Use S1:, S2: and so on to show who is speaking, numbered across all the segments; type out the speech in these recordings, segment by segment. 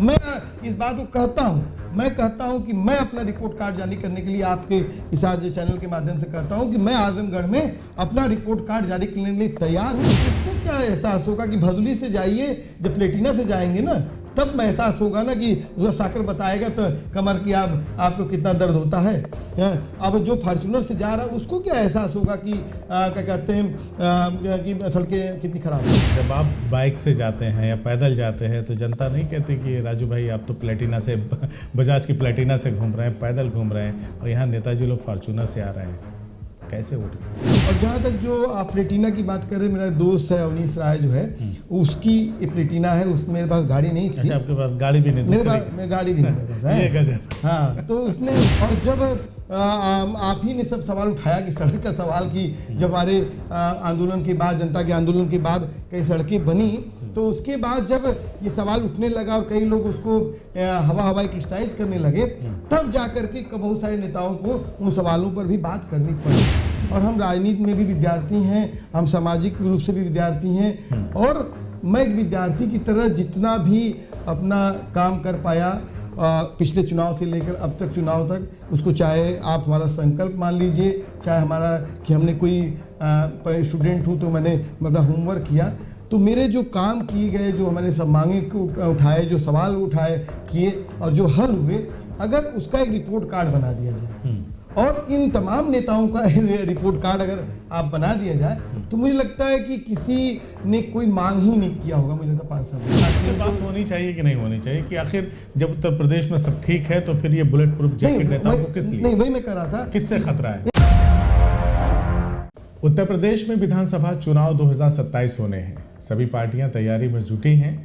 S1: मैं इस बात को कहता हूँ, मैं कहता हूँ कि मैं अपना रिपोर्ट कार्ड जारी करने के लिए आपके इस आज चैनल के माध्यम से कहता हूँ कि मैं आजमगढ़ में अपना रिपोर्ट कार्ड जारी करने के लिए तैयार हूँ। उसको क्या एहसास होगा कि भदोली से जाइए, जब प्लेटिना से जाएंगे ना तब में एहसास होगा ना कि उसका साकर बताएगा तो कमर की आपको कितना दर्द होता है। अब जो फॉर्च्यूनर से जा रहा है उसको क्या एहसास होगा कि क्या कहते हैं कि सड़कें कितनी खराब है।
S2: जब आप बाइक से जाते हैं या पैदल जाते हैं तो जनता नहीं कहती कि राजू भाई आप तो प्लेटिना से बजाज की प्लेटिना से घूम रहे हैं, पैदल घूम रहे हैं, और यहाँ नेताजी लोग फॉर्च्यूनर से आ रहे हैं, कैसे उठे।
S1: और जहाँ तक जो आप प्लेटिना की बात कर रहे हैं, मेरा दोस्त है अवनीश राय जो है, उसकी प्लेटिना है, उसमें मेरे पास गाड़ी नहीं थी।
S2: अच्छा, आपके पास गाड़ी भी नहीं?
S1: मेरे गाड़ी भी नहीं है।
S2: ये गजब।
S1: हाँ, तो उसने, और जब आप ही ने सब सवाल उठाया कि सड़क का सवाल की जब हमारे आंदोलन के बाद, जनता के आंदोलन के बाद कई सड़कें बनी, तो उसके बाद जब ये सवाल उठने लगा और कई लोग उसको हवाई क्रिटिसाइज करने लगे, तब जाकर के बहुत सारे नेताओं को उन सवालों पर भी बात करनी पड़ी। और हम राजनीति में भी विद्यार्थी हैं, हम सामाजिक रूप से भी विद्यार्थी हैं, और मैं एक विद्यार्थी की तरह जितना भी अपना काम कर पाया पिछले चुनाव से लेकर अब तक चुनाव तक, उसको चाहे आप हमारा संकल्प मान लीजिए, चाहे हमारा कि हमने कोई स्टूडेंट हूँ तो मैंने अपना होमवर्क किया, तो मेरे जो काम किए गए, जो मैंने सब मांगे उठाए, जो सवाल उठाए किए और जो हल हुए, अगर उसका एक रिपोर्ट कार्ड बना दिया जाए और इन तमाम नेताओं का रिपोर्ट कार्ड अगर आप बना दिया जाए, तो मुझे लगता है कि किसी ने कोई मांग ही नहीं किया होगा। मुझे लगता 5 साल
S2: बात होनी चाहिए कि नहीं होनी चाहिए कि आखिर जब उत्तर प्रदेश में सब ठीक है तो फिर ये बुलेट प्रूफ जैकेट नेताओं को किस लिए?
S1: नहीं, वही मैं कह रहा था,
S2: किससे खतरा है? उत्तर प्रदेश में विधानसभा चुनाव 2027 होने हैं। सभी पार्टियां तैयारी में जुटी हैं,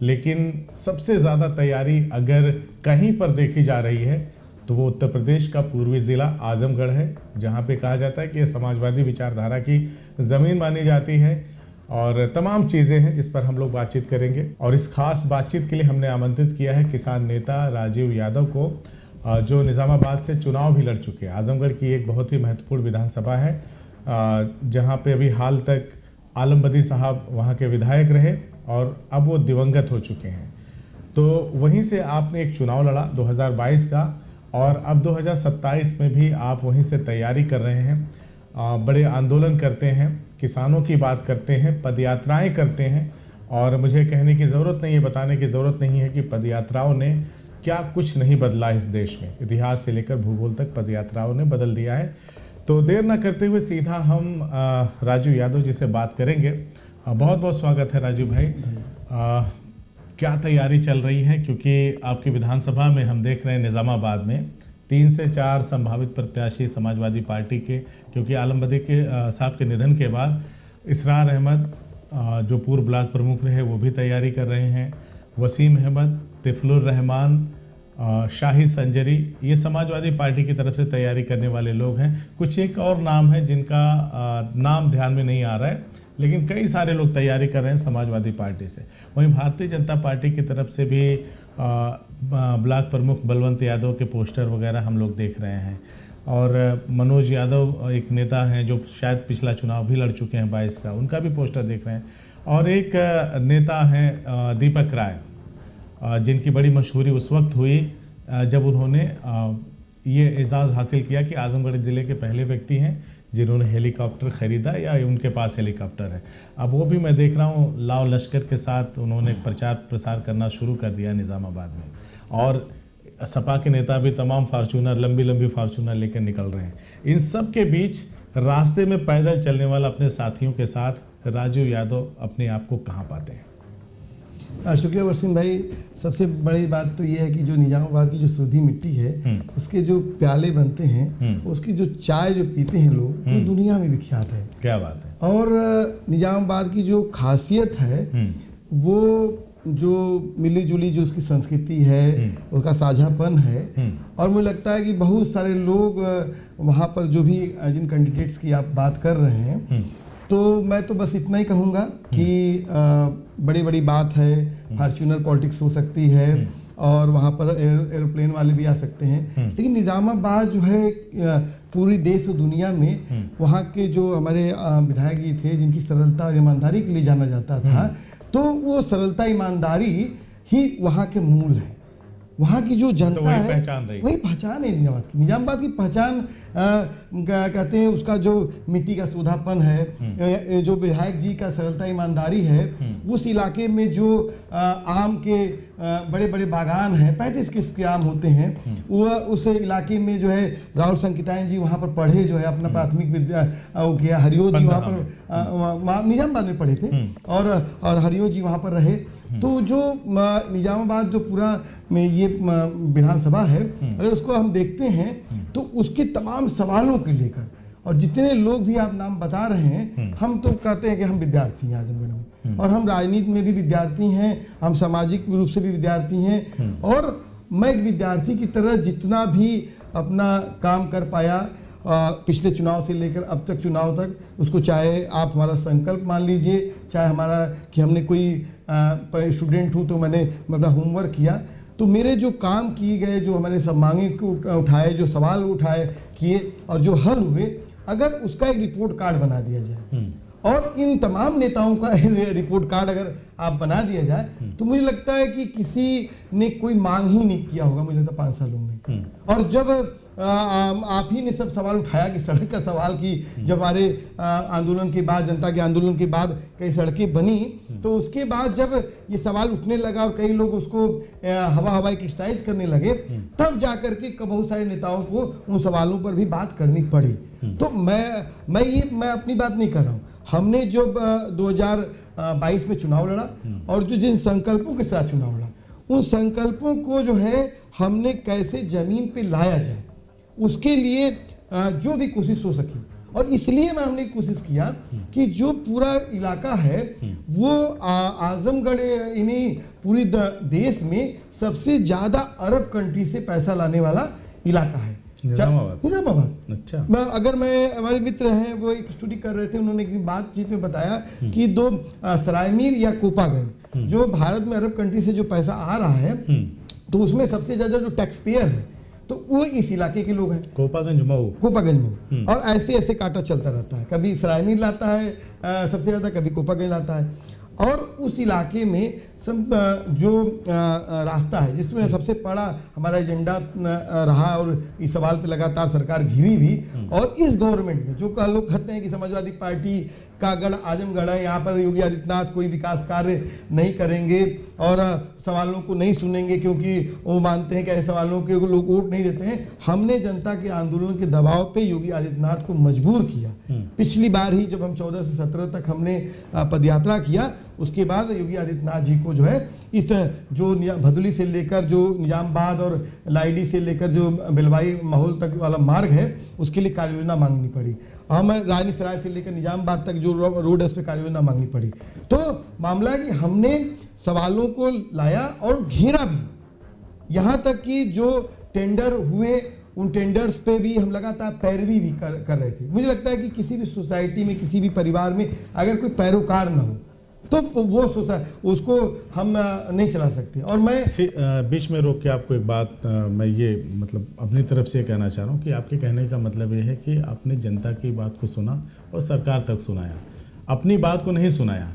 S2: लेकिन सबसे ज्यादा तैयारी अगर कहीं पर देखी जा रही है तो वो उत्तर प्रदेश का पूर्वी जिला आजमगढ़ है, जहां पे कहा जाता है कि ये समाजवादी विचारधारा की जमीन मानी जाती है, और तमाम चीजें हैं जिस पर हम लोग बातचीत करेंगे। और इस खास बातचीत के लिए हमने आमंत्रित किया है किसान नेता राजीव यादव को, जो निजामाबाद से चुनाव भी लड़ चुके हैं। आजमगढ़ की एक बहुत ही महत्वपूर्ण विधानसभा है, जहाँ पे अभी हाल तक आलम बदी साहब वहाँ के विधायक रहे और अब वो दिवंगत हो चुके हैं। तो वहीं से आपने एक चुनाव लड़ा 2022 का, और अब 2027 में भी आप वहीं से तैयारी कर रहे हैं। बड़े आंदोलन करते हैं, किसानों की बात करते हैं, पदयात्राएं करते हैं, और मुझे कहने की ज़रूरत नहीं है, बताने की ज़रूरत नहीं है कि पदयात्राओं ने क्या कुछ नहीं बदला इस देश में। इतिहास से लेकर भूगोल तक पदयात्राओं ने बदल दिया है। तो देर ना करते हुए सीधा हम राजू यादव जी से बात करेंगे। बहुत बहुत स्वागत है राजू भाई। क्या तैयारी चल रही है, क्योंकि आपकी विधानसभा में हम देख रहे हैं निज़ामाबाद में 3 से 4 संभावित प्रत्याशी समाजवादी पार्टी के, क्योंकि आलम बदी के साहब के निधन के बाद इसरार अहमद जो पूर्व ब्लॉक प्रमुख रहे वो भी तैयारी कर रहे हैं, वसीम अहमद, तिफलुर रहमान, शाहिद संजरी, ये समाजवादी पार्टी की तरफ से तैयारी करने वाले लोग हैं। कुछ एक और नाम है जिनका नाम ध्यान में नहीं आ रहा है, लेकिन कई सारे लोग तैयारी कर रहे हैं समाजवादी पार्टी से। वहीं भारतीय जनता पार्टी की तरफ से भी ब्लॉक प्रमुख बलवंत यादव के पोस्टर वगैरह हम लोग देख रहे हैं, और मनोज यादव एक नेता हैं जो शायद पिछला चुनाव भी लड़ चुके हैं 22 का, उनका भी पोस्टर देख रहे हैं, और एक नेता हैं दीपक राय, जिनकी बड़ी मशहूरी उस वक्त हुई जब उन्होंने ये एजाज़ हासिल किया कि आजमगढ़ ज़िले के पहले व्यक्ति हैं जिन्होंने हेलीकॉप्टर ख़रीदा या उनके पास हेलीकॉप्टर है। अब वो भी मैं देख रहा हूँ लाव लश्कर के साथ उन्होंने प्रचार प्रसार करना शुरू कर दिया निज़ामाबाद में, और सपा के नेता भी तमाम फार्चूनर, लंबी लंबी फार्चूनर लेकर निकल रहे हैं। इन सब के बीच रास्ते में पैदल चलने वाला अपने साथियों के साथ राजू यादव अपने आप को कहाँ पाते हैं?
S1: शुक्रिया वसीम भाई। सबसे बड़ी बात तो ये है कि जो निजामाबाद की जो सूधी मिट्टी है, उसके जो प्याले बनते हैं, उसकी जो चाय जो पीते हैं लोग, वो दुनिया में विख्यात है।
S2: क्या बात है।
S1: और निजामाबाद की जो खासियत है, वो जो मिली जुली जो उसकी संस्कृति है, उसका साझापन है, और मुझे लगता है कि बहुत सारे लोग वहाँ पर जो भी जिन कैंडिडेट्स की आप बात कर रहे हैं, तो मैं तो बस इतना ही कहूँगा कि बड़ी बड़ी बात है, फॉर्च्यूनर पॉलिटिक्स हो सकती है, और वहाँ पर एरोप्लेन वाले भी आ सकते हैं, लेकिन निज़ामाबाद जो है पूरी देश और दुनिया में वहाँ के जो हमारे विधायक जी थे जिनकी सरलता और ईमानदारी के लिए जाना जाता था, तो वो सरलता ईमानदारी ही वहाँ के मूल हैं। वहाँ की जो जनता
S2: वही
S1: है
S2: पहचान रही,
S1: वही पहचान है निजामाबाद की पहचान। कहते हैं उसका जो मिट्टी का सूधापन है, जो विधायक जी का सरलता ईमानदारी है, उस इलाके में जो आम के बड़े बड़े बागान हैं, 35 किस्म के आम होते हैं, वो उस इलाके में जो है राहुल संकितायन जी वहाँ पर पढ़े, जो है अपना प्राथमिक विद्या वो किया। हरिओ जी वहाँ पर निजामाबाद में पढ़े थे और हरिओ जी वहाँ पर रहे। तो जो निजामाबाद जो पूरा में ये विधानसभा है, अगर उसको हम देखते हैं तो उसके तमाम सवालों को लेकर, और जितने लोग भी आप नाम बता रहे हैं, हम तो कहते हैं कि हम विद्यार्थी हैं आजमगढ़ में, और हम राजनीति में भी विद्यार्थी हैं, हम सामाजिक रूप से भी विद्यार्थी हैं। और मैं एक विद्यार्थी की तरह जितना भी अपना काम कर पाया पिछले चुनाव से लेकर अब तक चुनाव तक, उसको चाहे आप हमारा संकल्प मान लीजिए, चाहे हमारा कि हमने कोई स्टूडेंट हूँ तो मैंने अपना होमवर्क किया, तो मेरे जो काम किए गए, जो हमारे सब मांगे उठाए, जो सवाल उठाए किए और जो हल हुए, अगर उसका एक रिपोर्ट कार्ड बना दिया जाए और इन तमाम नेताओं का रिपोर्ट कार्ड अगर आप बना दिया जाए, तो मुझे लगता है कि किसी ने कोई मांग ही नहीं किया होगा, मुझे लगता है 5 सालों में। और जब आप ही ने सब सवाल उठाया कि सड़क का सवाल, की जब हमारे आंदोलन के बाद, जनता के आंदोलन के बाद कई सड़कें बनी, तो उसके बाद जब ये सवाल उठने लगा और कई लोग उसको हवाई क्रिटिसाइज करने लगे, तब जाकर के बहुत सारे नेताओं को उन सवालों पर भी बात करनी पड़ी। तो मैं अपनी बात नहीं कर रहा हूँ। हमने जो 2022 में चुनाव लड़ा और जो जिन संकल्पों के साथ चुनाव लड़ा, उन संकल्पों को जो है हमने कैसे जमीन पे लाया जाए, उसके लिए जो भी कोशिश हो सकी। और इसलिए हमने कोशिश किया कि जो पूरा इलाका है वो आजमगढ़ इन्हीं पूरी देश में सबसे ज़्यादा अरब कंट्री से पैसा लाने वाला इलाका है निजामाबाद।
S2: अच्छा,
S1: हमारे मित्र हैं, वो एक स्टडी कर रहे थे, उन्होंने एक बातचीत में बताया कि 2 सरायमीर या कोपागंज, जो भारत में अरब कंट्री से जो पैसा आ रहा है, तो उसमें सबसे ज्यादा जो टैक्स पेयर है तो वो इस इलाके के लोग हैं,
S2: कोपागंज मऊ।
S1: और ऐसे ऐसे कांटा चलता रहता है, कभी सरायमीर लाता है सबसे ज्यादा, कभी कोपागंज लाता है। और उस इलाके में जो रास्ता है जिसमें सबसे बड़ा हमारा एजेंडा रहा, और इस सवाल पे लगातार सरकार घिरी भी, और इस गवर्नमेंट में जो लोग कहते हैं कि समाजवादी पार्टी का गढ़ आजमगढ़ है, यहाँ पर योगी आदित्यनाथ कोई विकास कार्य नहीं करेंगे और सवालों को नहीं सुनेंगे क्योंकि वो मानते हैं कि ऐसे सवालों के लोग वोट नहीं देते हैं। हमने जनता के आंदोलन के दबाव पे योगी आदित्यनाथ को मजबूर किया। पिछली बार ही जब हम 14 से 17 तक हमने पदयात्रा किया, उसके बाद योगी आदित्यनाथ जी को जो है इस जो भदोली से लेकर जो निजामाबाद और लाइडी से लेकर जो बेलवाई माहौल तक वाला मार्ग है, उसके लिए कार्य योजना मांगनी पड़ी। हमें रानी सराय से लेकर निजामाबाद तक जो रोड है उस पर कार्य योजना मांगनी पड़ी। तो मामला है कि हमने सवालों को लाया और घेरा भी, यहाँ तक कि जो टेंडर हुए उन टेंडर्स पे भी हम लगातार पैरवी भी कर रहे थे। मुझे लगता है कि किसी भी सोसाइटी में, किसी भी परिवार में अगर कोई पैरोकार ना हो तो वो उसको हम नहीं चला सकते। और मैं
S2: बीच में रोक के आपको एक बात मैं ये मतलब अपनी तरफ से कहना चाह रहा हूँ कि आपके कहने का मतलब ये है कि आपने जनता की बात को सुना और सरकार तक सुनाया, अपनी बात को नहीं सुनाया।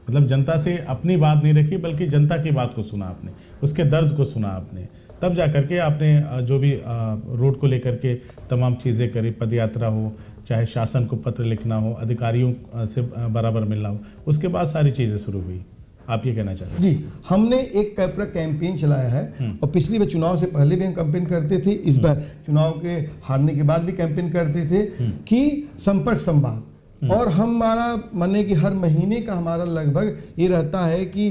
S2: मतलब जनता से अपनी बात नहीं रखी बल्कि जनता की बात को सुना आपने, उसके दर्द को सुना आपने, तब जा करके आपने जो भी रोड को लेकर के तमाम चीज़ें करी, पदयात्रा हो, चाहे शासन को पत्र लिखना हो, अधिकारियों से बराबर मिलना हो, उसके बाद सारी चीज़ें शुरू हुई। आप ये कहना चाहते हैं?
S1: जी, हमने एक पूरा कैंपेन चलाया है और पिछली बार चुनाव से पहले भी हम कैंपेन करते थे, इस बार चुनाव के हारने के बाद भी कैंपेन करते थे कि संपर्क संवाद। और हमारा माने कि हर महीने का हमारा लगभग ये रहता है कि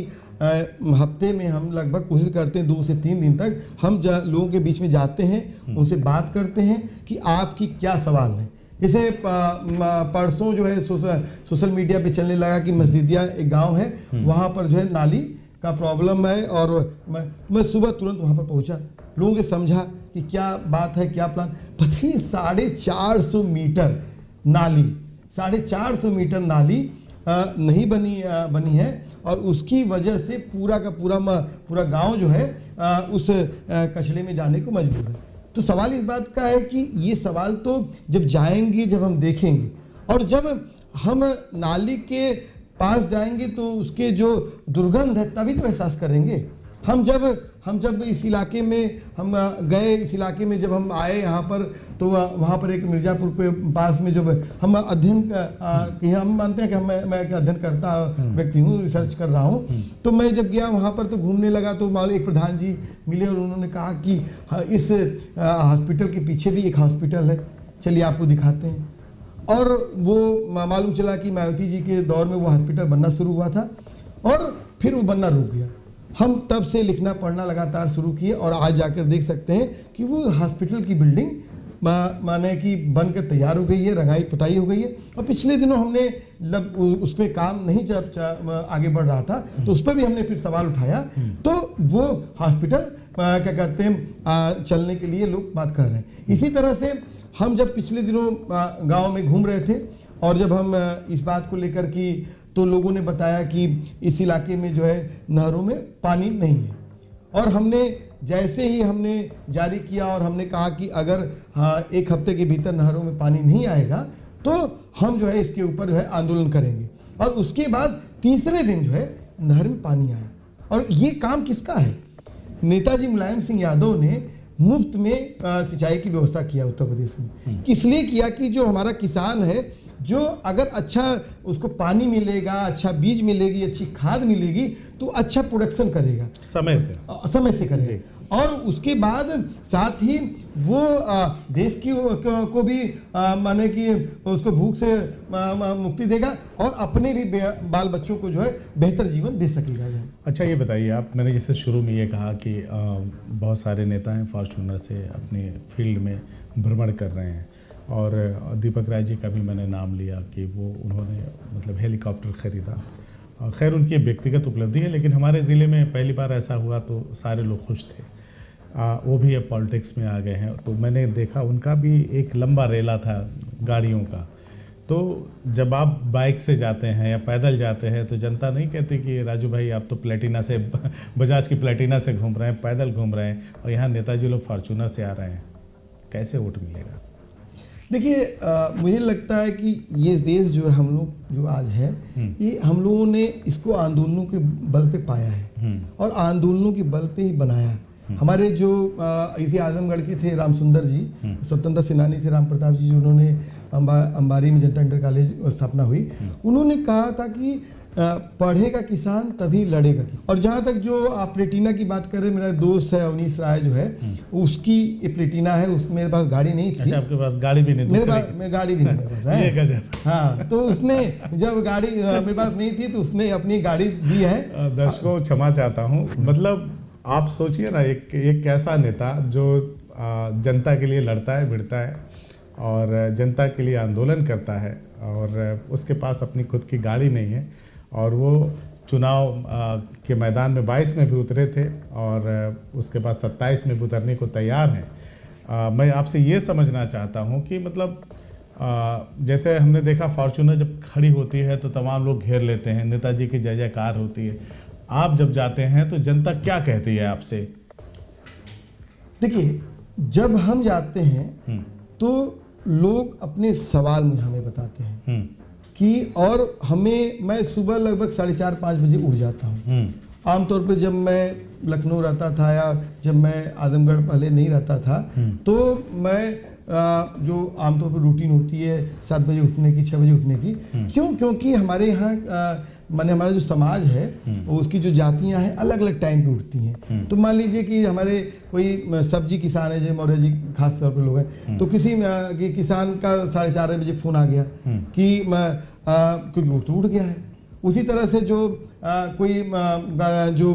S1: हफ्ते में हम लगभग कोशिश करते हैं 2 से 3 दिन तक हम लोगों के बीच में जाते हैं, उनसे बात करते हैं कि आपकी क्या सवाल है। जैसे परसों जो है सोशल मीडिया पे चलने लगा कि मस्जिदिया एक गांव है, वहाँ पर जो है नाली का प्रॉब्लम है, और मैं सुबह तुरंत वहाँ पर पहुँचा, लोगों के समझा कि क्या बात है, क्या प्लान। पता ही 450 मीटर नाली, 450 मीटर नाली नहीं बनी है, और उसकी वजह से पूरा का पूरा गांव जो है उस कचड़े में जाने को मजबूर है। तो सवाल इस बात का है कि ये सवाल तो जब जाएंगे, जब हम देखेंगे, और जब हम नाली के पास जाएंगे तो उसके जो दुर्गंध है तभी तो एहसास करेंगे। हम जब इस इलाके में हम गए, इस इलाके में जब हम आए यहाँ पर, तो वहाँ पर एक मिर्ज़ापुर के पास में जब हम अध्ययन कि हम मानते हैं कि मैं एक अध्ययन करता व्यक्ति हूँ, रिसर्च कर रहा हूँ, तो मैं जब गया वहाँ पर तो घूमने लगा, तो एक प्रधान जी मिले और उन्होंने कहा कि इस हॉस्पिटल के पीछे भी एक हॉस्पिटल है, चलिए आपको दिखाते हैं। और वो मालूम चला कि मायावती जी के दौर में वो हॉस्पिटल बनना शुरू हुआ था और फिर वो बनना रुक गया। हम तब से लिखना पढ़ना लगातार शुरू किए और आज जाकर देख सकते हैं कि वो हॉस्पिटल की बिल्डिंग माने कि बनकर तैयार हो गई है, रंगाई पुताई हो गई है। और पिछले दिनों हमने उस पर काम नहीं आगे बढ़ रहा था, तो उस पर भी हमने फिर सवाल उठाया, तो वो हॉस्पिटल क्या कहते हैं चलने के लिए लोग बात कर रहे हैं। इसी तरह से हम जब पिछले दिनों गाँव में घूम रहे थे और जब हम इस बात को लेकर कि तो लोगों ने बताया कि इस इलाके में जो है नहरों में पानी नहीं है, और हमने जैसे ही हमने जारी किया और हमने कहा कि अगर एक हफ्ते के भीतर नहरों में पानी नहीं आएगा तो हम जो है इसके ऊपर जो है आंदोलन करेंगे। और उसके बाद तीसरे दिन जो है नहर में पानी आया। और ये काम किसका है? नेताजी मुलायम सिंह यादव ने मुफ्त में सिंचाई की व्यवस्था किया उत्तर प्रदेश में। इसलिए किया कि जो हमारा किसान है, जो अगर अच्छा उसको पानी मिलेगा, अच्छा बीज मिलेगी, अच्छी खाद मिलेगी, तो अच्छा प्रोडक्शन करेगा, समय से करेगा। और उसके बाद साथ ही वो देश की को भी माने कि उसको भूख से मुक्ति देगा और अपने भी बाल बच्चों को जो है बेहतर जीवन दे सकेगा।
S2: अच्छा, ये बताइए आप, मैंने जैसे शुरू में ये कहा कि बहुत सारे नेता हैं फॉर्चूनर से अपने फील्ड में भ्रमण कर रहे हैं, और दीपक राय जी का भी मैंने नाम लिया कि उन्होंने मतलब हेलीकॉप्टर ख़रीदा। खैर उनकी व्यक्तिगत उपलब्धि है, लेकिन हमारे ज़िले में पहली बार ऐसा हुआ तो सारे लोग खुश थे। वो भी अब पॉलिटिक्स में आ गए हैं, तो मैंने देखा उनका भी एक लंबा रेला था गाड़ियों का। तो जब आप बाइक से जाते हैं या पैदल जाते हैं तो जनता नहीं कहती कि राजू भाई आप तो प्लेटिना से बजाज की प्लेटिना से घूम रहे हैं, पैदल घूम रहे हैं, और यहाँ नेताजी लोग फॉर्चूनर से आ रहे हैं, कैसे वोट मिलेगा?
S1: देखिए, मुझे लगता है कि ये देश जो है हम लोग जो आज है, ये हम लोगों ने इसको आंदोलनों के बल पे पाया है और आंदोलनों के बल पे ही बनाया है। हमारे जो इसी आजमगढ़ के थे राम सुंदर जी, स्वतंत्रता सेनानी थे राम प्रताप जी, जिन्होंने अंबारी में जनता इंटर कॉलेज स्थापना हुई, उन्होंने कहा था कि पढ़ेगा किसान तभी लड़ेगा। और जहाँ तक जो आप प्लेटिना की बात कर रहे हैं, मेरा दोस्त है अवनीश राय जो है, उसकी ये प्लेटिना है, उसमें मेरे पास गाड़ी नहीं थी।
S2: अच्छा, आपके पास गाड़ी भी नहीं?
S1: मेरे गाड़ी भी नहीं मेरे पास है। हाँ, तो उसने जब गाड़ी मेरे पास नहीं थी तो उसने अपनी गाड़ी दी है।
S2: दर्शकों क्षमा चाहता हूँ, मतलब आप सोचिए ना, एक ऐसा नेता जो जनता के लिए लड़ता है, भिड़ता है और जनता के लिए आंदोलन करता है, और उसके पास अपनी खुद की गाड़ी नहीं है, और वो चुनाव के मैदान में 22 में भी उतरे थे और उसके बाद 27 में भी उतरने को तैयार हैं। मैं आपसे ये समझना चाहता हूँ कि मतलब जैसे हमने देखा फॉर्च्यूनर जब खड़ी होती है तो तमाम लोग घेर लेते हैं, नेताजी की जय जयकार होती है। आप जब जाते हैं तो जनता क्या कहती है आपसे?
S1: देखिए, जब हम जाते हैं तो लोग अपने सवाल में हमें बताते हैं कि, और मैं सुबह लगभग 4:30-5 बजे उठ जाता हूँ। आमतौर पे जब मैं लखनऊ रहता था या जब मैं आजमगढ़ पहले नहीं रहता था, तो मैं जो आमतौर पर रूटीन होती है 7 बजे उठने की, 6 बजे उठने की, क्योंकि हमारे यहाँ माने हमारा जो समाज है उसकी जो जातियां हैं अलग अलग टाइम पे उठती हैं। तो मान लीजिए कि हमारे कोई सब्जी किसान है, जैसे मौर्य जी खास तौर पर लोग हैं, तो किसी किसान का 4:30 बजे फ़ोन आ गया कि क्योंकि वो तो उठ गया है। उसी तरह से जो कोई जो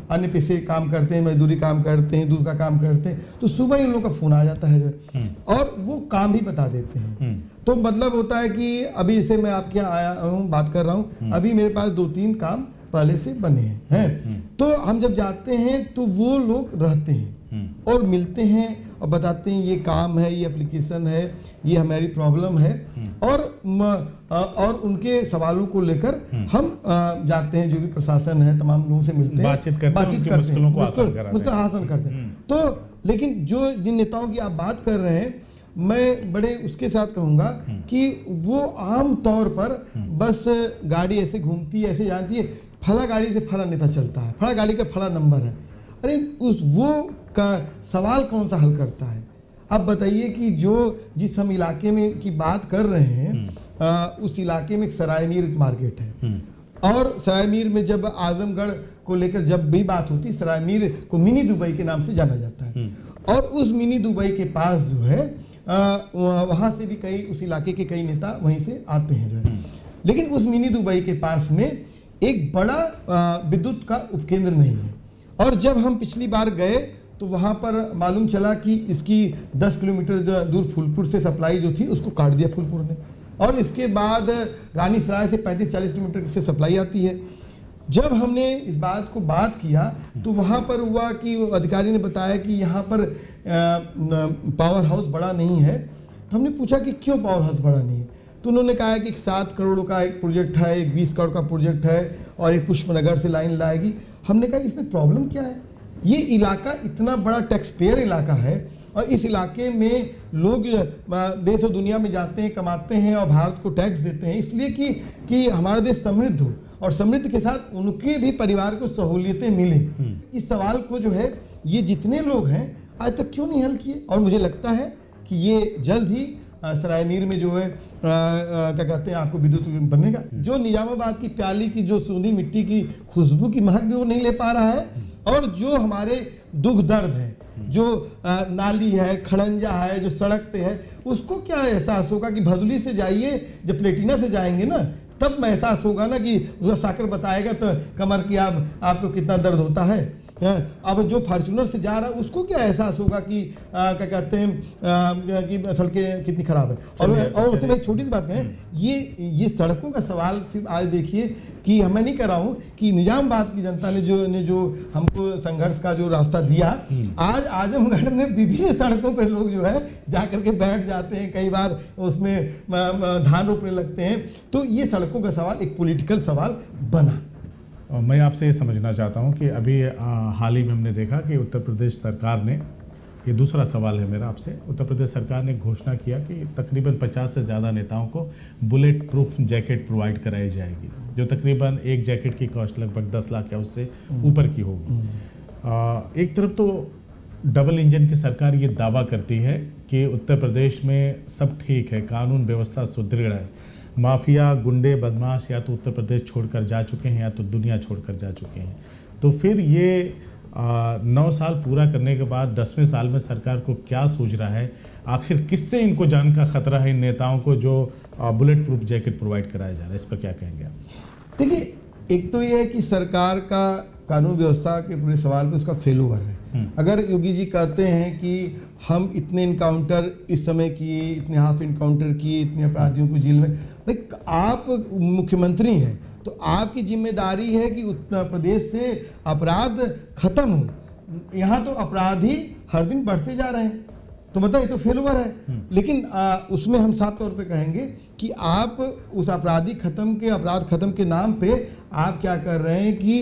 S1: अन्य पैसे काम करते हैं, मजदूरी काम करते हैं, दूध का काम करते हैं, तो सुबह ही उन लोगों का फ़ोन आ जाता है और वो काम भी बता देते हैं। तो मतलब होता है कि अभी जैसे मैं आपके यहाँ आया हूँ, बात कर रहा हूँ, अभी मेरे पास 2-3 काम पहले से बने हैं। तो हम जब जाते हैं तो वो लोग रहते हैं और मिलते हैं और बताते हैं ये काम है, ये एप्लीकेशन है, ये हमारी प्रॉब्लम है, और उनके सवालों को लेकर हम जाते हैं, जो भी प्रशासन है तमाम लोगों से मिलते हैं, बातचीत करते हैं, मुश्किल आसान करते हैं। तो लेकिन जिन नेताओं की आप बात कर रहे हैं, मैं बड़े उसके साथ कहूँगा कि वो आम तौर पर बस गाड़ी ऐसे घूमती है, ऐसे जानती है, फला गाड़ी से फला नेता चलता है, फला गाड़ी का फला नंबर है, अरे उस वो का सवाल कौन सा हल करता है? अब बताइए कि जिस हम इलाके में की बात कर रहे हैं उस इलाके में एक सरायमीर मार्केट है, और सरायमीर में जब आजमगढ़ को लेकर जब भी बात होती है, सरायमीर को मिनी दुबई के नाम से जाना जाता है। और उस मिनी दुबई के पास जो है वहाँ से भी कई उस इलाके के कई नेता वहीं से आते हैं जो है। लेकिन उस मिनी दुबई के पास में एक बड़ा विद्युत का उपकेंद्र नहीं है। और जब हम पिछली बार गए तो वहाँ पर मालूम चला कि इसकी 10 किलोमीटर दूर फूलपुर से सप्लाई जो थी उसको काट दिया फूलपुर ने, और इसके बाद रानी सराय से 35-40 किलोमीटर से सप्लाई आती है। जब हमने इस बात को बात किया तो वहाँ पर हुआ कि अधिकारी ने बताया कि यहाँ पर पावर हाउस बड़ा नहीं है। तो हमने पूछा कि क्यों पावर हाउस बड़ा नहीं है? तो उन्होंने कहा कि 7 करोड़ का एक प्रोजेक्ट है, एक 20 करोड़ का प्रोजेक्ट है, और एक पुष्पनगर से लाइन लाएगी। हमने कहा इसमें प्रॉब्लम क्या है? ये इलाका इतना बड़ा टैक्स पेयर इलाका है, और इस इलाके में लोग देश और दुनिया में जाते हैं, कमाते हैं और भारत को टैक्स देते हैं इसलिए कि हमारा देश समृद्ध हो, और समृद्ध के साथ उनके भी परिवार को सहूलियतें मिले। इस सवाल को जो है ये जितने लोग हैं आज तक क्यों नहीं हल किए? और मुझे लगता है कि ये जल्द ही सरायमीर में जो है क्या कहते हैं आपको विद्युत बनेगा। जो निजामाबाद की प्याली की जो सूंधी मिट्टी की खुशबू की महक भी वो नहीं ले पा रहा है, और जो हमारे दुख दर्द है, जो नाली है, खड़ंजा है, जो सड़क पे है, उसको क्या एहसास होगा कि भदोली से जाइए, जब प्लेटिना से जाएंगे ना तब एहसास होगा ना कि उसका साकर बताएगा तो कमर की आपको कितना दर्द होता है। अब जो फॉर्च्यूनर से जा रहा है उसको क्या एहसास होगा कि क्या कहते हैं कि सड़कें कितनी खराब है। और उसमें एक छोटी सी बात कहें, ये सड़कों का सवाल सिर्फ आज देखिए कि मैं नहीं कह रहा हूँ कि निजामाबाद की जनता ने जो हमको संघर्ष का जो रास्ता दिया, आज आजमगढ़ में विभिन्न सड़कों पर लोग जो है जा करके बैठ जाते हैं, कई बार उसमें धान रोपने लगते हैं। तो ये सड़कों का सवाल एक पॉलिटिकल सवाल बना।
S2: मैं आपसे ये समझना चाहता हूँ कि अभी हाल ही में हमने देखा कि उत्तर प्रदेश सरकार ने, ये दूसरा सवाल है मेरा आपसे, उत्तर प्रदेश सरकार ने घोषणा किया कि तकरीबन 50 से ज़्यादा नेताओं को बुलेट प्रूफ जैकेट प्रोवाइड कराई जाएगी, जो तकरीबन एक जैकेट की कॉस्ट लगभग 10 लाख या उससे ऊपर की होगी। एक तरफ तो डबल इंजन की सरकार ये दावा करती है कि उत्तर प्रदेश में सब ठीक है, कानून व्यवस्था सुदृढ़ है, माफिया गुंडे बदमाश या तो उत्तर प्रदेश छोड़कर जा चुके हैं या तो दुनिया छोड़कर जा चुके हैं। तो फिर ये 9 साल पूरा करने के बाद 10वें साल में सरकार को क्या सूझ रहा है? आखिर किससे इनको जान का खतरा है इन नेताओं को जो बुलेट प्रूफ जैकेट प्रोवाइड कराया जा रहा है? इस पर क्या कहेंगे आप?
S1: देखिए, एक तो ये है कि सरकार का कानून व्यवस्था के पूरे सवाल पे उसका फेलओवर है। अगर योगी जी कहते हैं कि हम इतने इनकाउंटर इस समय किए, इतने हाफ इनकाउंटर किए, इतने अपराधियों को जेल में, भाई आप मुख्यमंत्री हैं तो आपकी जिम्मेदारी है कि उत्तर प्रदेश से अपराध खत्म हो। यहाँ तो अपराधी हर दिन बढ़ते जा रहे हैं, तो मतलब ये तो फेलओवर है। लेकिन उसमें हम साफ तौर पे कहेंगे कि आप उस अपराध खत्म के नाम पे आप क्या कर रहे हैं कि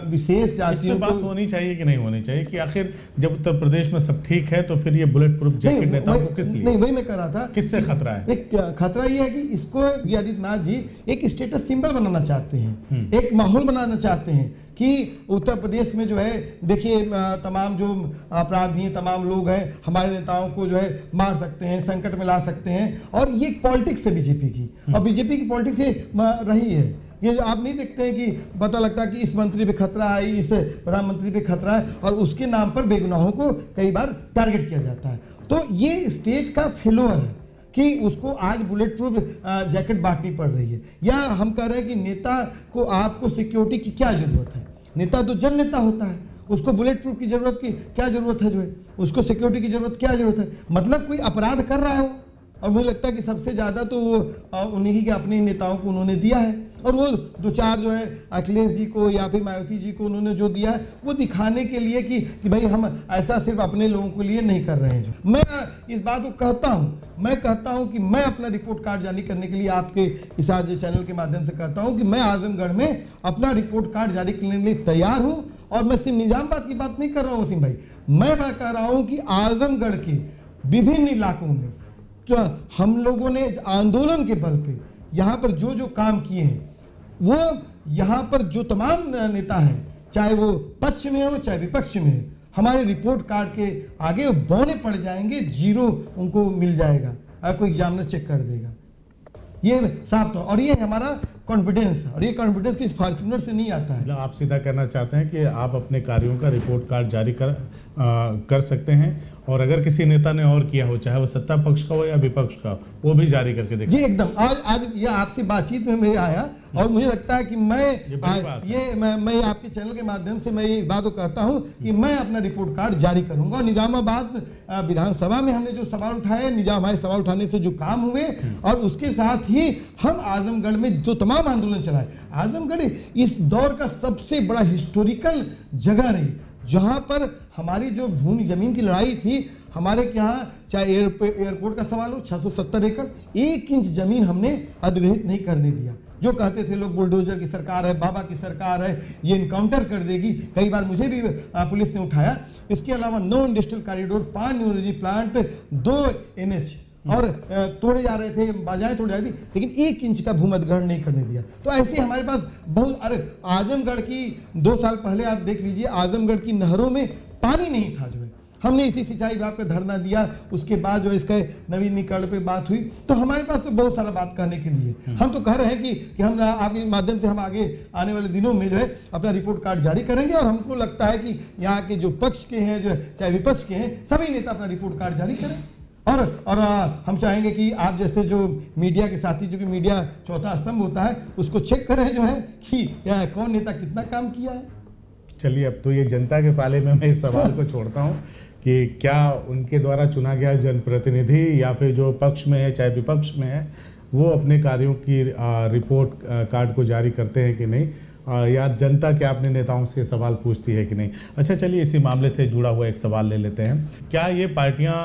S1: विशेष जातियों
S2: को बात होनी चाहिए कि नहीं होनी चाहिए कि आखिर जब उत्तर प्रदेश में सब ठीक है तो फिर ये बुलेट प्रूफ जैकेट नेताओं को किस लिए?
S1: नहीं, वही मैं कह रहा था,
S2: किससे खतरा है?
S1: एक खतरा ये है कि इसको आदित्यनाथ जी एक स्टेटस सिंबल बनाना चाहते हैं, एक माहौल बनाना चाहते हैं कि उत्तर प्रदेश में जो है देखिए तमाम जो अपराधी हैं, तमाम लोग हैं, हमारे नेताओं को जो है मार सकते हैं, संकट में ला सकते हैं। और ये पॉलिटिक्स है बीजेपी की, और बीजेपी की पॉलिटिक्स ये रही है। ये जो आप नहीं देखते हैं कि पता लगता है कि इस मंत्री पे खतरा है, इस प्रधानमंत्री पे खतरा है, और उसके नाम पर बेगुनाहों को कई बार टारगेट किया जाता है। तो ये स्टेट का फेलओवर है कि उसको आज बुलेट प्रूफ जैकेट बांटनी पड़ रही है। या हम कह रहे हैं कि नेता को आपको सिक्योरिटी की क्या जरूरत है? नेता तो जन नेता होता है, उसको बुलेट प्रूफ की जरूरत की क्या जरूरत है? जो है उसको सिक्योरिटी की जरूरत क्या जरूरत है? मतलब कोई अपराध कर रहा है वो, और मुझे लगता है कि सबसे ज़्यादा तो वो उन्हीं के अपने नेताओं को उन्होंने दिया है, और वो 2-4 जो है अखिलेश जी को या फिर मायावती जी को उन्होंने जो दिया है वो दिखाने के लिए कि भाई हम ऐसा सिर्फ अपने लोगों के लिए नहीं कर रहे हैं। जो मैं इस बात को कहता हूँ कि मैं अपना रिपोर्ट कार्ड जारी करने के लिए आपके इस आज चैनल के माध्यम से कहता हूँ कि मैं आजमगढ़ में अपना रिपोर्ट कार्ड जारी करने के लिए तैयार हूँ। और मैं सिर्फ निजामाबाद की बात नहीं कर रहा हूँ वसीम भाई, मैं कह रहा हूँ कि आजमगढ़ के विभिन्न इलाकों में तो हम लोगों ने आंदोलन के बल पे यहाँ पर जो काम किए हैं, वो यहाँ पर जो तमाम नेता हैं चाहे वो पक्ष में हो चाहे विपक्ष में हो, हमारे रिपोर्ट कार्ड के आगे वो बौने पड़ जाएंगे, जीरो उनको मिल जाएगा अगर कोई एग्जामिनर चेक कर देगा। ये साफ तो, और ये हमारा कॉन्फिडेंस है, और ये कॉन्फिडेंस किस फॉर्च्यूनर से नहीं आता है।
S2: मतलब आप सीधा कहना चाहते हैं कि आप अपने कार्यों का रिपोर्ट कार्ड जारी कर सकते हैं, और अगर किसी नेता ने और किया हो, चाहे वो सत्ता पक्ष का हो या विपक्ष का, वो भी जारी करके देखिए।
S1: जी एकदम। आज ये आपसे बातचीत में मैं आया और मुझे लगता है कि मैं आपके चैनल के माध्यम से मैं ये बात को कहता हूं कि मैं अपना रिपोर्ट कार्ड जारी करूंगा। और निजामाबाद विधानसभा में हमने जो सवाल उठाए, हमारे सवाल उठाने से जो काम हुए, और उसके साथ ही हम आजमगढ़ में जो तमाम आंदोलन चलाए, आजमगढ़ इस दौर का सबसे बड़ा हिस्टोरिकल जगह रही, जहां पर हमारी जो भूमि जमीन की लड़ाई थी, हमारे यहाँ चाहे एयरपोर्ट का सवाल हो, 670 एकड़, 1 इंच जमीन हमने अधिग्रहित नहीं करने दिया। जो कहते थे लोग बुलडोजर की सरकार है, बाबा की सरकार है, ये इनकाउंटर कर देगी, कई बार मुझे भी पुलिस ने उठाया। इसके अलावा 9 industrial corridor, 5 new energy plant, 2 NH और तोड़े जा रहे थे, बाजाएं तोड़ जा रही थी, लेकिन 1 इंच का भूमि अधिग्रहण नहीं करने दिया। तो ऐसे हमारे पास बहुत, अरे आजमगढ़ की 2 साल पहले आप देख लीजिए, आजमगढ़ की नहरों में पानी नहीं था, जो है हमने इसी सिंचाई विभाग पे धरना दिया, उसके बाद जो इसका नवीनीकरण पे बात हुई। तो हमारे पास तो बहुत सारा बात कहने के लिए, हम तो कह रहे हैं कि हम आपके माध्यम से हम आगे आने वाले दिनों में जो है अपना रिपोर्ट कार्ड जारी करेंगे, और हमको लगता है कि यहाँ के जो पक्ष के हैं, जो चाहे विपक्ष के हैं, सभी नेता अपना रिपोर्ट कार्ड जारी करें। और हम चाहेंगे कि आप जैसे जो मीडिया के साथी, जो कि मीडिया चौथा स्तंभ होता है, उसको चेक करें जो है कि कौन नेता कितना काम किया है।
S2: चलिए, अब तो ये जनता के पाले में मैं इस सवाल को छोड़ता हूँ कि क्या उनके द्वारा चुना गया जनप्रतिनिधि या फिर जो पक्ष में है चाहे विपक्ष में है, वो अपने कार्यों की रिपोर्ट कार्ड को जारी करते हैं कि नहीं, या जनता क्या अपने नेताओं से सवाल पूछती है कि नहीं। अच्छा, चलिए इसी मामले से जुड़ा हुआ एक सवाल ले लेते हैं। क्या ये पार्टियां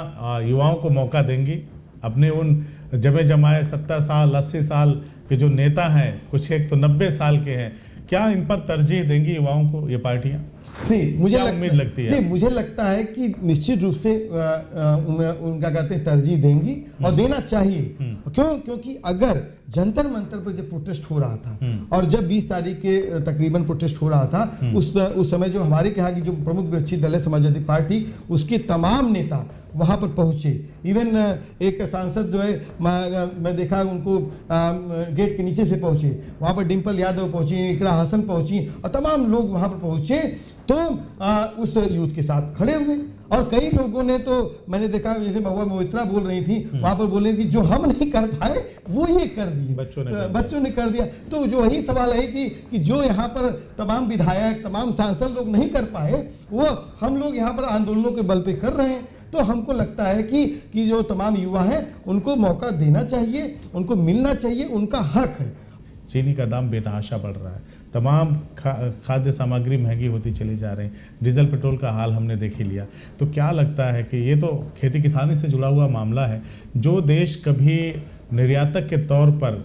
S2: युवाओं को मौका देंगी? अपने उन जमे जमाए 70 साल 80 साल के जो नेता हैं, कुछ एक तो 90 साल के हैं, क्या इन पर तरजीह देंगी युवाओं को ये पार्टियां?
S1: नहीं, मुझे
S2: उम्मीद लगती है?
S1: नहीं, मुझे लगता है कि निश्चित रूप से उनका कहते हैं तरजीह देंगी, और देना चाहिए। क्यों? क्योंकि अगर जंतर मंतर पर जब प्रोटेस्ट हो रहा था, और जब 20 तारीख के तकरीबन प्रोटेस्ट हो रहा था, उस समय जो हमारे यहाँ की जो प्रमुख विपक्षी दल है समाजवादी पार्टी, उसके तमाम नेता वहाँ पर पहुँचे। इवन एक सांसद जो है, मैं देखा उनको गेट के नीचे से पहुँचे, वहाँ पर डिम्पल यादव पहुँची, इकरा हसन पहुँची, और तमाम लोग वहाँ पर पहुँचे तो उस यूथ के साथ खड़े हुए। और कई लोगों ने तो मैंने देखा, जैसे महुआ मोहित्रा बोल रही थी, वहाँ पर बोल रही थी जो हम नहीं कर पाए वो ये कर दिए, बच्चों ने कर दिया। तो जो वही सवाल है कि जो यहाँ पर तमाम विधायक, तमाम सांसद लोग नहीं कर पाए, वो हम लोग यहाँ पर आंदोलनों के बल पे कर रहे हैं। तो हमको लगता है कि जो तमाम युवा हैं, उनको मौका देना चाहिए, उनको मिलना चाहिए, उनका हक है।
S2: चीनी का दाम बेतहाशा बढ़ रहा है, तमाम खाद्य सामग्री महंगी होती चली जा रही, डीजल पेट्रोल का हाल हमने देख ही लिया। तो क्या लगता है कि ये तो खेती किसानी से जुड़ा हुआ मामला है, जो देश कभी निर्यातक के तौर पर,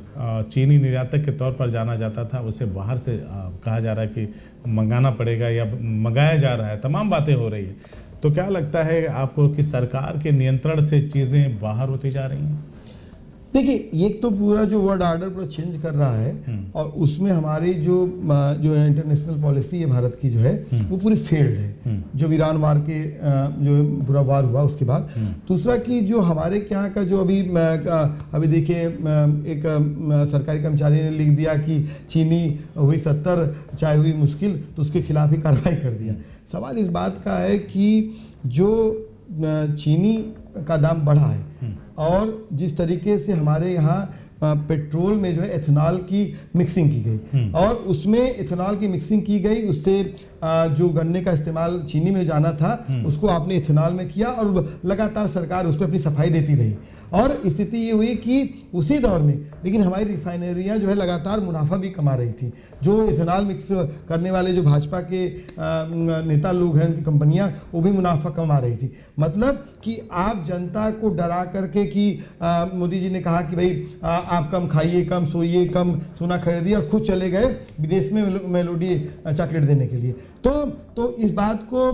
S2: चीनी निर्यातक के तौर पर जाना जाता था, उसे बाहर से कहा जा रहा है कि मंगाना पड़ेगा या मंगाया जा रहा है, तमाम बातें हो रही है। तो क्या लगता है आपको कि सरकार के नियंत्रण से चीज़ें बाहर होती जा रही हैं?
S1: देखिए, ये तो पूरा जो वर्ल्ड ऑर्डर पूरा चेंज कर रहा है, और उसमें हमारी जो इंटरनेशनल पॉलिसी है भारत की जो है, वो पूरी फेल्ड है। जो ईरान वार के जो पूरा वार हुआ उसके बाद। दूसरा कि जो हमारे यहाँ का जो अभी देखिए, एक सरकारी कर्मचारी ने लिख दिया कि चीनी हुई 70, चाय हुई मुश्किल, तो उसके खिलाफ ही कार्रवाई कर दिया। सवाल इस बात का है कि जो चीनी का दाम बढ़ा है, और जिस तरीके से हमारे यहाँ पेट्रोल में जो है एथेनॉल की मिक्सिंग की गई, और उसमें एथेनॉल की मिक्सिंग की गई, उससे जो गन्ने का इस्तेमाल चीनी में जाना था, उसको आपने एथेनॉल में किया, और लगातार सरकार उस पर अपनी सफाई देती रही। और स्थिति ये हुई कि उसी दौर में लेकिन हमारी रिफाइनरियाँ जो है लगातार मुनाफा भी कमा रही थी। जो इथेनॉल मिक्स करने वाले जो भाजपा के नेता लोग हैं, उनकी कंपनियां, वो भी मुनाफा कमा रही थी। मतलब कि आप जनता को डरा करके कि मोदी जी ने कहा कि भाई आप कम खाइए, कम सोइए, कम सोना खरीदिए, और खुद चले गए विदेश में मेलोडी चॉकलेट देने के लिए। तो इस बात को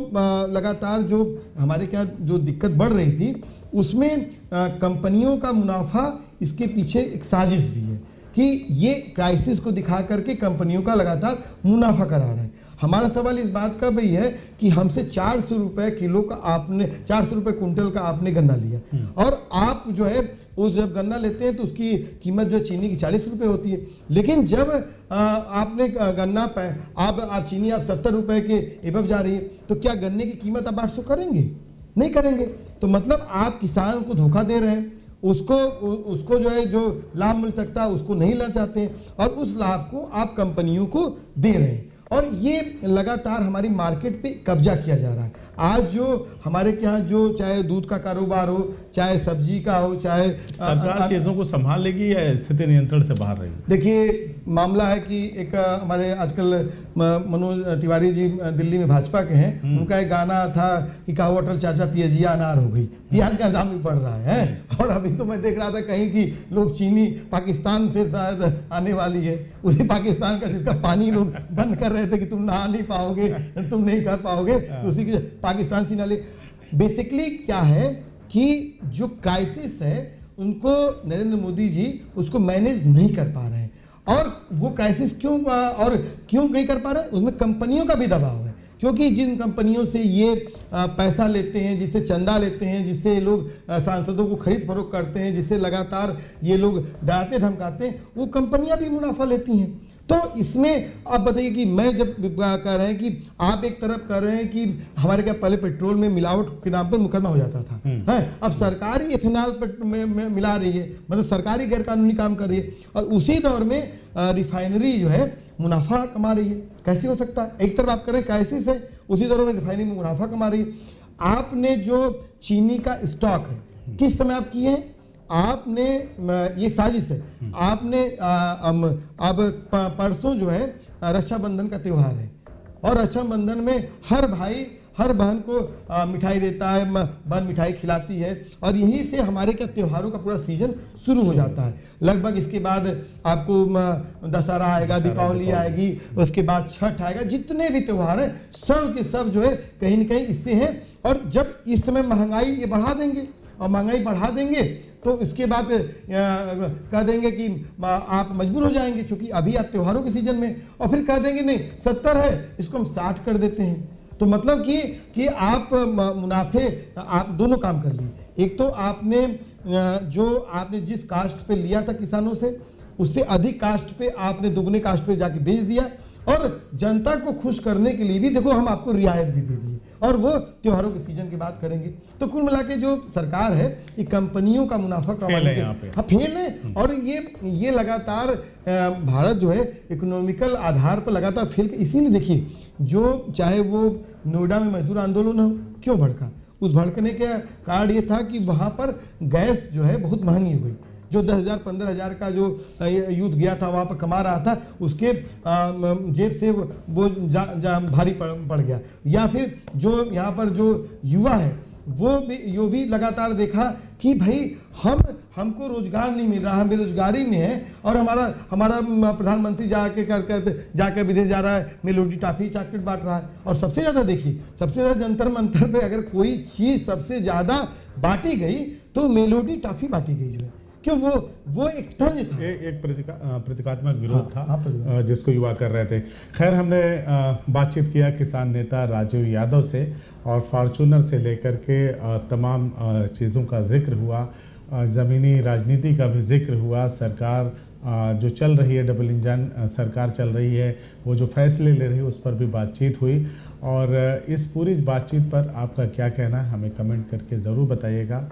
S1: लगातार जो हमारे क्या जो दिक्कत बढ़ रही थी, उसमें कंपनियों का मुनाफा, इसके पीछे एक साजिश भी है कि ये क्राइसिस को दिखा करके कंपनियों का लगातार मुनाफा करा रहा है। हमारा सवाल इस बात का भी है कि हमसे 400 रुपए किलो का आपने 400 रुपए कुंटल का आपने गन्ना लिया और आप जो है वो जब गन्ना लेते हैं तो उसकी कीमत जो है चीनी की 40 रुपए होती है। लेकिन जब आपने गन्ना आप चीनी आप 70 रुपए के एबव जा रही है तो क्या गन्ने की कीमत आप 800 करेंगे? नहीं करेंगे। तो मतलब आप किसान को धोखा दे रहे हैं, उसको जो है जो लाभ मिल सकता है उसको नहीं लेना चाहते हैं और उस लाभ को आप कंपनियों को दे रहे हैं और ये लगातार हमारी मार्केट पे कब्जा किया जा रहा है। आज जो हमारे यहाँ जो चाहे दूध का कारोबार हो, चाहे सब्जी का हो, चाहे
S2: सरकार चीजों को संभाल लेगी या स्थिति नियंत्रण से बाहर रहेगी?
S1: देखिए मामला है कि एक हमारे आजकल मनोज तिवारी जी दिल्ली में भाजपा के हैं, उनका एक गाना था कि काऊ अटल चाचा पियजिया अनार हो गई, प्याज का दाम भी बढ़ रहा है। और अभी तो मैं देख रहा था कहीं कि लोग चीनी पाकिस्तान से शायद आने वाली है, उसी पाकिस्तान का जिसका पानी लोग बंद कर रहे थे कि तुम नहा नहीं पाओगे, तुम नहीं कर पाओगे, उसी के पाकिस्तान चीन वाले। बेसिकली क्या है कि जो क्राइसिस है उनको नरेंद्र मोदी जी उसको मैनेज नहीं कर पा रहे हैं और वो क्राइसिस क्यों नहीं कर पा रहे हैं, उसमें कंपनियों का भी दबाव है। क्योंकि जिन कंपनियों से ये पैसा लेते हैं, जिससे चंदा लेते हैं, जिससे लोग सांसदों को खरीद फरोख्त करते हैं, जिससे लगातार ये लोग डराते धमकाते हैं, वो कंपनियां भी मुनाफा लेती हैं। तो इसमें आप बताइए कि मैं जब कह रहे हैं कि आप एक तरफ कह रहे हैं कि हमारे क्या पहले पेट्रोल में मिलावट के नाम पर मुकदमा हो जाता था, है अब सरकारी इथेनॉल में मिला रही है, मतलब सरकारी गैरकानूनी काम कर रही है और उसी दौर में रिफाइनरी जो है मुनाफा कमा रही है। कैसे हो सकता है? एक तरफ आप कह रहे हैं कैसे से उसी दौर में रिफाइनरी में मुनाफा कमा रही है। आपने जो चीनी का स्टॉक है किस समय आप किए हैं? आपने ये साजिश है, आपने अब परसों जो है रक्षाबंधन का त्यौहार है और रक्षाबंधन में हर भाई हर बहन को मिठाई देता है, बहन मिठाई खिलाती है और यहीं से हमारे क्या त्योहारों का पूरा सीजन शुरू हो जाता है। लगभग इसके बाद आपको दशहरा आएगा, दीपावली आएगी, उसके बाद छठ आएगा, जितने भी त्यौहार हैं सब के सब जो है कहीं ना कहीं इससे हैं। और जब इस समय महंगाई ये बढ़ा देंगे और महंगाई बढ़ा देंगे तो इसके बाद कह देंगे कि आप मजबूर हो जाएंगे क्योंकि अभी आप त्योहारों के सीजन में, और फिर कह देंगे नहीं 70 है इसको हम 60 कर देते हैं। तो मतलब कि आप मुनाफे आप दोनों काम कर लिए। एक तो आपने आपने जिस कास्ट पे लिया था किसानों से उससे अधिक कास्ट पे आपने दुगने कास्ट पे जाके बेच दिया और जनता को खुश करने के लिए भी देखो हम आपको रियायत भी दे दिए और वो त्योहारों के सीजन की बात करेंगे। तो कुल मिला के जो सरकार है ये कंपनियों का मुनाफा कमाने के फेल है और ये लगातार भारत जो है इकोनॉमिकल आधार पर लगातार फेल। इसीलिए देखिए जो चाहे वो नोएडा में मजदूर आंदोलन हो क्यों भड़का, उस भड़कने का कारण ये था कि वहाँ पर गैस जो है बहुत महंगी हो गई। जो 10,000 15,000 का जो यूथ गया था वहाँ पर कमा रहा था उसके जेब से वो भारी पड़ गया। या फिर जो यहाँ पर जो युवा है वो भी लगातार देखा कि भाई हमको रोजगार नहीं मिल रहा, हम बेरोजगारी में है और हमारा प्रधानमंत्री जाके विदेश जा रहा है, मेलोडी टॉफी चॉकलेट बांट रहा है। और सबसे ज़्यादा देखिए सबसे ज़्यादा जंतर मंतर पे अगर कोई चीज़ सबसे ज़्यादा बांटी गई तो मेलोडी टॉफी बांटी गई जो है, क्यों वो एक तंज था,
S2: एक प्रतीकात्मक विरोध था जिसको युवा कर रहे थे। खैर हमने बातचीत किया किसान नेता राजीव यादव से और फॉर्चूनर से लेकर के तमाम चीज़ों का जिक्र हुआ, ज़मीनी राजनीति का भी जिक्र हुआ, सरकार जो चल रही है डबल इंजन सरकार चल रही है वो जो फैसले ले रही है उस पर भी बातचीत हुई। और इस पूरी बातचीत पर आपका क्या कहना है हमें कमेंट करके ज़रूर बताइएगा।